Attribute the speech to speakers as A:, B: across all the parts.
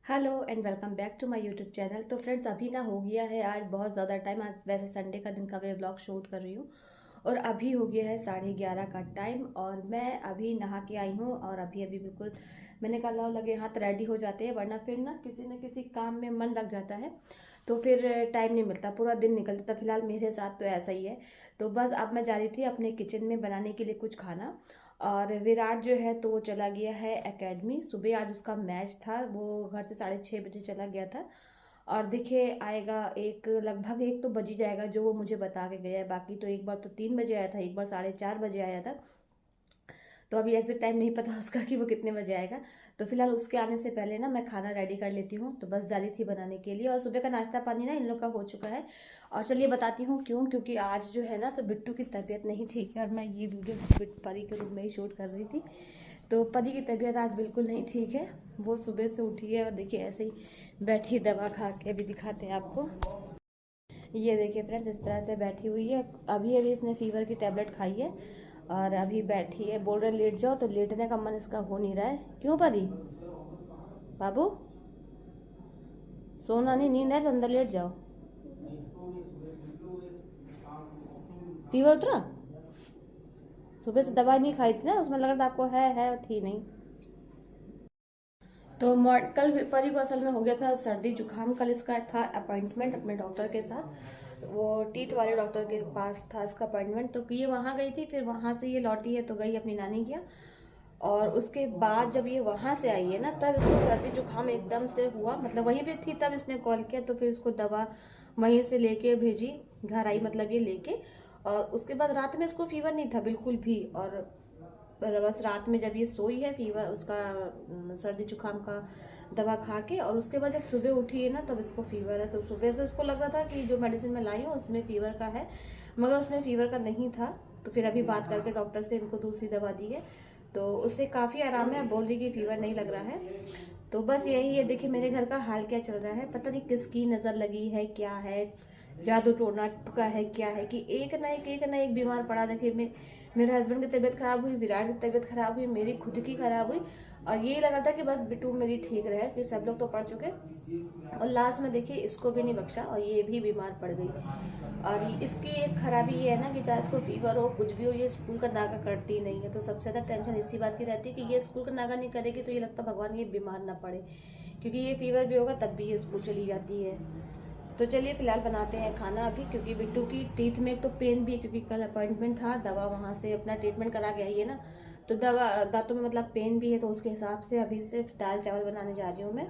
A: Hello and welcome back to my YouTube channel. तो friends अभी ना हो गया है आज बहुत ज़्यादा टाइम। आज वैसे संडे का दिन का मैं ब्लॉग शूट कर रही हूँ और अभी हो गया है 11:30 का टाइम और मैं अभी नहा के आई हूँ। और अभी अभी बिल्कुल मैंने कहा लाओ लगे हाथ रेडी हो जाते हैं, वरना फिर ना किसी काम में मन लग जाता है तो फिर टाइम नहीं मिलता, पूरा दिन निकल जाता। फिलहाल मेरे साथ तो ऐसा ही है। तो बस अब मैं जा रही थी अपने किचन में बनाने के लिए कुछ खाना। और विराट जो है तो वो चला गया है एकेडमी। सुबह आज उसका मैच था, वो घर से 6:30 बजे चला गया था और देखिए आएगा एक लगभग एक तो बज ही जाएगा जो वो मुझे बता के गया है। बाकी तो एक बार तो 3 बजे आया था, एक बार 4:30 बजे आया था। तो अभी एग्जैक्ट टाइम नहीं पता उसका कि वो कितने बजे आएगा। तो फिलहाल उसके आने से पहले ना मैं खाना रेडी कर लेती हूँ। तो बस जा रही थी बनाने के लिए और सुबह का नाश्ता पानी ना इन लोग का हो चुका है। और चलिए बताती हूँ क्यों, क्योंकि आज जो है ना तो बिट्टू की तबीयत नहीं ठीक है और मैं ये वीडियो परी के रूम में ही शूट कर रही थी। तो परी की तबीयत आज बिल्कुल नहीं ठीक है। वो सुबह से उठी है और देखिए ऐसे ही बैठी दवा खा के। अभी दिखाते हैं आपको, ये देखिए फ्रेंड्स इस तरह से बैठी हुई है। अभी अभी इसने फीवर की टेबलेट खाई है और अभी बैठी है। बोल रहे लेट जाओ तो लेटने का मन इसका हो नहीं रहा है। क्यों परी? बाबू सोना नहीं, नींद है तो अंदर लेट जाओ। फीवर उतरा? सुबह से दवाई नहीं खाई थी ना, उसमें लग रहा था आपको है थी नहीं। तो कल परी को असल में हो गया था सर्दी जुकाम। कल इसका था अपॉइंटमेंट अपने डॉक्टर के साथ, वो टीथ वाले डॉक्टर के पास था इसका अपॉइंटमेंट। तो ये वहाँ गई थी, फिर वहाँ से ये लौटी है तो गई अपनी नानी के यहाँ। और उसके बाद जब ये वहाँ से आई है ना तब इसको सर्दी जुकाम एकदम से हुआ। मतलब वहीं पे थी तब इसने कॉल किया तो फिर उसको दवा वहीं से लेके भेजी, घर आई मतलब ये लेके। और उसके बाद रात में इसको फीवर नहीं था बिल्कुल भी। और बस रात में जब ये सोई है फीवर उसका सर्दी जुकाम का दवा खा के, और उसके बाद जब सुबह उठी है ना तब इसको फीवर है। तो सुबह से उसको लग रहा था कि जो मेडिसिन मैं लाई हूँ उसमें फीवर का है, मगर उसमें फीवर का नहीं था। तो फिर अभी बात करके डॉक्टर से इनको दूसरी दवा दी है तो उससे काफ़ी आराम है। बोल रही कि फीवर नहीं लग रहा है। तो बस यही है। देखिए मेरे घर का हाल क्या चल रहा है, पता नहीं किसकी नज़र लगी है, क्या है, जादू टोना टुका है, क्या है कि एक ना एक बीमार पड़ा। देखिए मेरे हस्बैंड की तबीयत खराब हुई, विराट की तबीयत खराब हुई, मेरी खुद की खराब हुई। और यही लगा था कि बस बिट्टू मेरी ठीक रहे, कि सब लोग तो पड़ चुके और लास्ट में देखिए इसको भी नहीं बख्शा और ये भी बीमार पड़ गई। और इसकी एक खराबी ये है ना कि चाहे इसको फीवर हो कुछ भी हो, ये स्कूल का नागा करती नहीं है। तो सबसे ज़्यादा टेंशन इसी बात की रहती है कि ये स्कूल का नागा नहीं करेगी तो ये लगता भगवान ये बीमार ना पड़े, क्योंकि ये फीवर भी होगा तब भी ये स्कूल चली जाती है। तो चलिए फिलहाल बनाते हैं खाना अभी, क्योंकि बिट्टू की टीथ में एक तो पेन भी है, क्योंकि कल अपॉइंटमेंट था, दवा वहाँ से अपना ट्रीटमेंट करा के आई है ना। तो दवा दांतों में मतलब पेन भी है, तो उसके हिसाब से अभी सिर्फ दाल चावल बनाने जा रही हूँ मैं।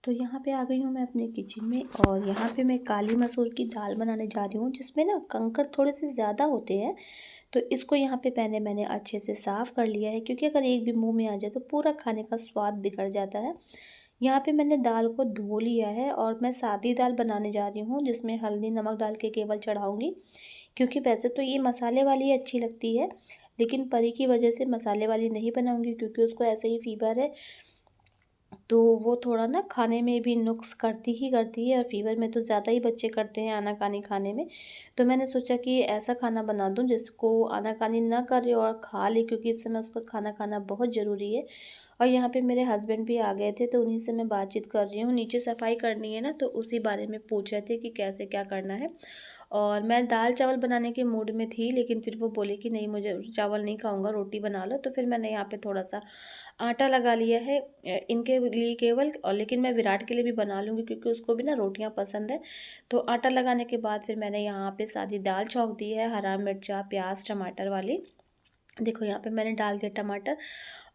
A: तो यहाँ पे आ गई हूँ मैं अपने किचन में और यहाँ पे मैं काली मसूर की दाल बनाने जा रही हूँ, जिसमें ना कंकड़ थोड़े से ज़्यादा होते हैं। तो इसको यहाँ पे पहले मैंने अच्छे से साफ़ कर लिया है, क्योंकि अगर एक भी मुंह में आ जाए तो पूरा खाने का स्वाद बिगड़ जाता है। यहाँ पे मैंने दाल को धो लिया है और मैं सादी दाल बनाने जा रही हूँ, जिसमें हल्दी नमक डाल के केवल चढ़ाऊँगी। क्योंकि वैसे तो ये मसाले वाली अच्छी लगती है, लेकिन परी की वजह से मसाले वाली नहीं बनाऊँगी, क्योंकि उसको ऐसे ही फ़ीवर है। तो वो थोड़ा ना खाने में भी नुक्स करती ही करती है और फ़ीवर में तो ज़्यादा ही बच्चे करते हैं आनाकानी खाने में। तो मैंने सोचा कि ऐसा खाना बना दूँ जिसको आनाकानी ना करे और खा ले, क्योंकि इस समय उसको खाना खाना बहुत ज़रूरी है। और यहाँ पे मेरे हस्बैंड भी आ गए थे तो उन्हीं से मैं बातचीत कर रही हूँ। नीचे सफाई करनी है ना तो उसी बारे में पूछ रहे थे कि कैसे क्या करना है। और मैं दाल चावल बनाने के मूड में थी, लेकिन फिर वो बोले कि नहीं मुझे चावल नहीं खाऊंगा, रोटी बना लो। तो फिर मैंने यहाँ पे थोड़ा सा आटा लगा लिया है इनके लिए केवल, और लेकिन मैं विराट के लिए भी बना लूँगी क्योंकि उसको भी ना रोटियाँ पसंद है। तो आटा लगाने के बाद फिर मैंने यहाँ पे सादी दाल छौंक दी है, हरा मिर्चा प्याज टमाटर वाली। देखो यहाँ पे मैंने डाल दिया टमाटर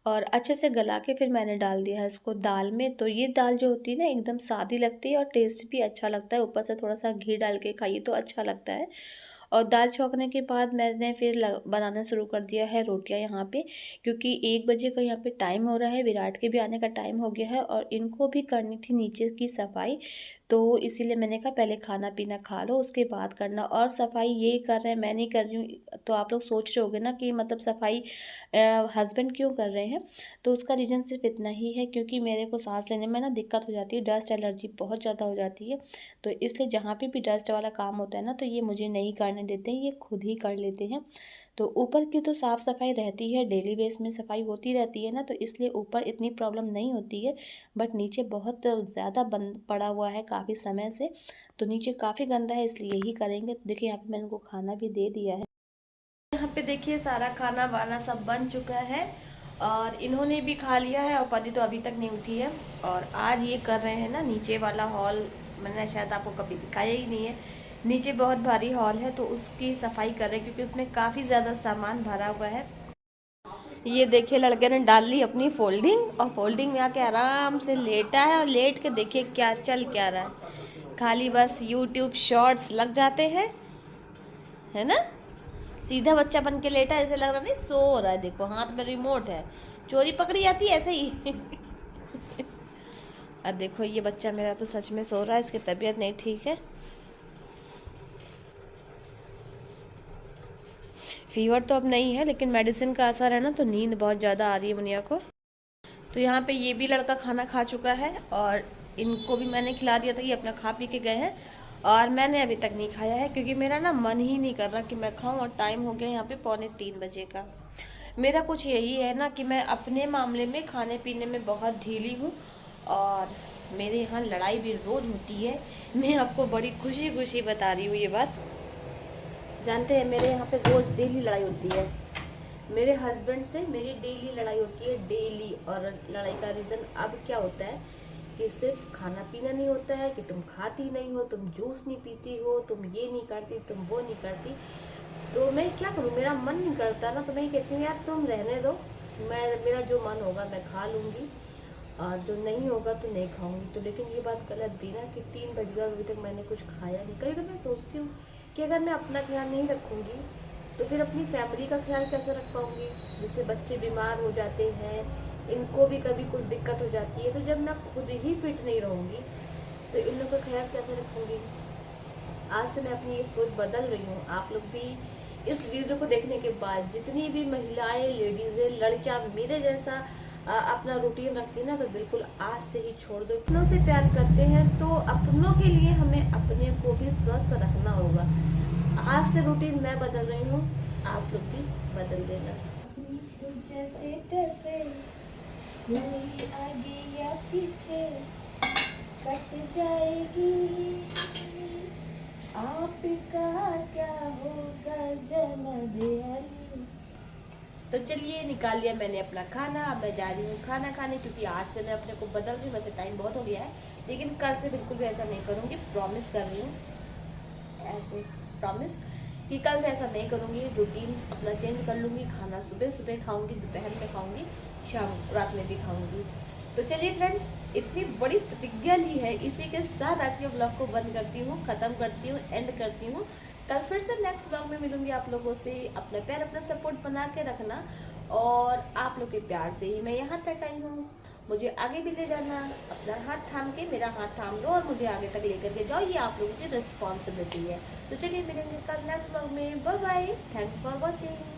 A: और अच्छे से गला के फिर मैंने डाल दिया है इसको दाल में। तो ये दाल जो होती है ना एकदम सादी लगती है और टेस्ट भी अच्छा लगता है, ऊपर से थोड़ा सा घी डाल के खाइए तो अच्छा लगता है। और दाल छौंकने के बाद मैंने फिर बनाना शुरू कर दिया है रोटियां यहाँ पे, क्योंकि 1 बजे का यहाँ पे टाइम हो रहा है, विराट के भी आने का टाइम हो गया है और इनको भी करनी थी नीचे की सफाई। तो इसीलिए मैंने कहा पहले खाना पीना खा लो उसके बाद करना। और सफाई ये कर रहे हैं मैं नहीं कर रही हूँ, तो आप लोग सोच रहे होगे ना कि मतलब सफाई हस्बैंड क्यों कर रहे हैं। तो उसका रीज़न सिर्फ इतना ही है, क्योंकि मेरे को सांस लेने में ना दिक्कत हो जाती है, डस्ट एलर्जी बहुत ज़्यादा हो जाती है। तो इसलिए जहाँ पे भी डस्ट वाला काम होता है ना तो ये मुझे नहीं करना जाने देते हैं, ये खुद ही कर लेते हैं। तो ऊपर की तो साफ़ सफाई रहती है, डेली बेस में सफाई होती रहती है ना, तो इसलिए ऊपर इतनी प्रॉब्लम नहीं होती है। बट नीचे बहुत ज़्यादा बंद पड़ा हुआ है काफ़ी समय से, तो नीचे काफ़ी गंदा है, इसलिए यही करेंगे। तो देखिए यहाँ पे मैंने उनको खाना भी दे दिया है। यहाँ पे देखिए सारा खाना वाना सब बन चुका है और इन्होंने भी खा लिया है और परी तो अभी तक नहीं उठी है। और आज ये कर रहे हैं ना नीचे वाला हॉल, मैंने शायद आपको कभी दिखाया ही नहीं है। नीचे बहुत भारी हॉल है तो उसकी सफाई कर रहे हैं क्योंकि उसमें काफ़ी ज़्यादा सामान भरा हुआ है। ये देखिए लड़के ने डाल ली अपनी फोल्डिंग और फोल्डिंग में आके आराम से लेटा है और लेट के देखिए क्या चल क्या रहा है। खाली बस यूट्यूब शॉर्ट्स लग जाते हैं, है ना। सीधा बच्चा बन के लेटा, ऐसे लग रहा नहीं सो रहा है। देखो हाथ में रिमोट है, चोरी पकड़ी जाती है ऐसे ही। अब देखो ये बच्चा मेरा तो सच में सो रहा है, इसकी तबीयत नहीं ठीक है। फीवर तो अब नहीं है लेकिन मेडिसिन का असर है ना, तो नींद बहुत ज़्यादा आ रही है मुनिया को। तो यहाँ पे ये भी लड़का खाना खा चुका है और इनको भी मैंने खिला दिया था, ये अपना खा पी के गए हैं और मैंने अभी तक नहीं खाया है क्योंकि मेरा ना मन ही नहीं कर रहा कि मैं खाऊं। और टाइम हो गया यहाँ पे 2:45 बजे का। मेरा कुछ यही है ना कि मैं अपने मामले में खाने पीने में बहुत ढीली हूँ और मेरे यहाँ लड़ाई भी रोज़ होती है। मैं आपको बड़ी खुशी खुशी बता रही हूँ ये बात। जानते हैं मेरे यहाँ पे रोज़ डेली लड़ाई होती है, मेरे हस्बैंड से मेरी डेली लड़ाई होती है, डेली। और लड़ाई का रीज़न अब क्या होता है कि सिर्फ खाना पीना नहीं होता है कि तुम खाती नहीं हो, तुम जूस नहीं पीती हो, तुम ये नहीं करती, तुम वो नहीं करती। तो मैं क्या करूँ, मेरा मन नहीं करता ना, तो मैं कहती हूँ यार तुम रहने दो, मेरा जो मन होगा मैं खा लूँगी और जो नहीं होगा तो नहीं खाऊंगी। तो लेकिन ये बात गलत भी ना कि 3 बज गया अभी तक मैंने कुछ खाया नहीं। कभी कभी मैं सोचती हूँ कि अगर मैं अपना ख्याल नहीं रखूँगी तो फिर अपनी फैमिली का ख्याल कैसे रख पाऊँगी। जैसे बच्चे बीमार हो जाते हैं, इनको भी कभी कुछ दिक्कत हो जाती है, तो जब मैं खुद ही फिट नहीं रहूँगी तो इन लोगों का ख्याल कैसे रखूँगी। आज से मैं अपनी ये सोच बदल रही हूँ। आप लोग भी इस वीडियो को देखने के बाद जितनी भी महिलाएं, लेडीज़ें, लड़कियाँ मेरे जैसा अपना रूटीन रखती है ना, तो बिल्कुल आज से ही छोड़ दो। अपनों से प्यार करते हैं तो अपनों के लिए हमें अपने को भी स्वस्थ रखना होगा। आज से रूटीन मैं बदल रही हूँ, आप लोग भी बदल देना। जैसे तैसे कोई आगे या पीछे कट जाएगी, आपका क्या होगा जन्मदिन। तो चलिए निकाल लिया मैंने अपना खाना, अब मैं जा रही हूँ खाना खाने क्योंकि आज से मैं अपने को बदल रही हूँ। वैसे टाइम बहुत हो गया है लेकिन कल से बिल्कुल भी ऐसा नहीं करूँगी, प्रॉमिस कर रही हूँ, प्रॉमिस कि कल से ऐसा नहीं करूँगी। रूटीन अपना चेंज कर लूँगी, खाना सुबह सुबह खाऊँगी, दोपहर में खाऊँगी, शाम रात में भी खाऊँगी। तो चलिए फ्रेंड्स, इतनी बड़ी प्रतिज्ञा ली है, इसी के साथ आज के ब्लॉग को बंद करती हूँ, ख़त्म करती हूँ, एंड करती हूँ। कल फिर से नेक्स्ट ब्लॉग में मिलूंगी आप लोगों से। अपना प्यार, अपना सपोर्ट बना के रखना और आप लोग के प्यार से ही मैं यहाँ तक आई हूँ। मुझे आगे भी ले जाना, अपना हाथ थाम के मेरा हाथ थाम दो और मुझे आगे तक लेकर के जाओ, ये आप लोगों की रिस्पॉन्सिबिलिटी है। तो चलिए मिलेंगे कल नेक्स्ट ब्लॉग में। Bye bye, thanks for watching.